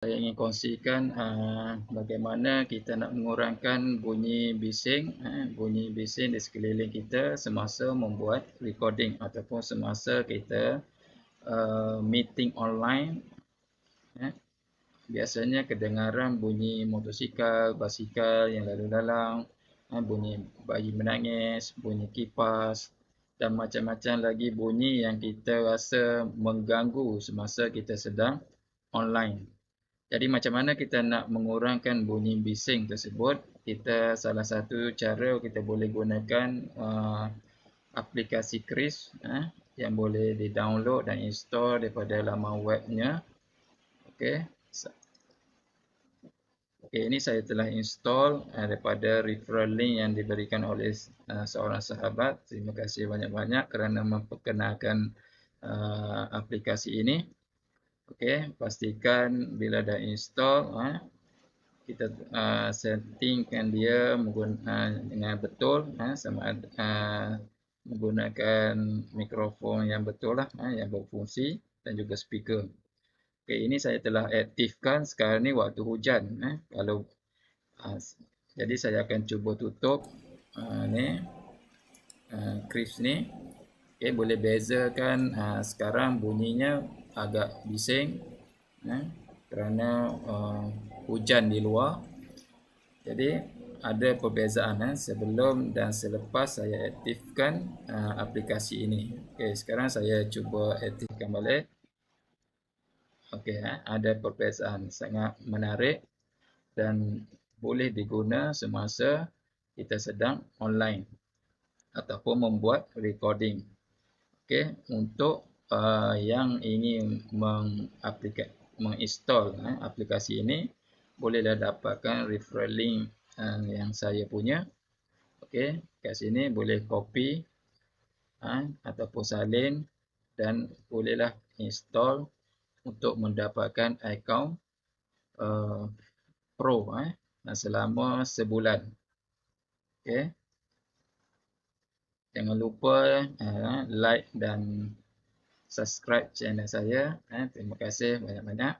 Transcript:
Saya ingin kongsikan bagaimana kita nak mengurangkan bunyi bising di sekeliling kita semasa membuat recording ataupun semasa kita meeting online. Biasanya kedengaran bunyi motosikal, basikal yang lalu lalang, bunyi bayi menangis, bunyi kipas dan macam-macam lagi bunyi yang kita rasa mengganggu semasa kita sedang online. Jadi macam mana kita nak mengurangkan bunyi bising tersebut? Salah satu cara kita boleh gunakan aplikasi Kris yang boleh di-download dan install daripada laman webnya. Okey. Okey, ini saya telah install daripada referral link yang diberikan oleh seorang sahabat. Terima kasih banyak-banyak kerana memperkenalkan aplikasi ini. Okey, pastikan bila dah install kita settingkan dia dengan betul sama ada menggunakan mikrofon yang betul lah yang berfungsi dan juga speaker. Okey, ini saya telah aktifkan. Sekarang ni waktu hujan jadi saya akan cuba tutup Kris ni. Okey, boleh bezakan sekarang bunyinya agak bising kerana hujan di luar. Jadi ada perbezaan sebelum dan selepas saya aktifkan aplikasi ini. Okey, sekarang saya cuba aktifkan balik. Okey, ada perbezaan sangat menarik dan boleh diguna semasa kita sedang online ataupun membuat recording. Okey, untuk yang ingin menginstall aplikasi ini, bolehlah dapatkan referral link yang saya punya. Okey, kat sini boleh copy ataupun salin dan bolehlah install untuk mendapatkan akaun Pro selama sebulan. Okey. Jangan lupa like dan subscribe channel saya. Terima kasih banyak-banyak.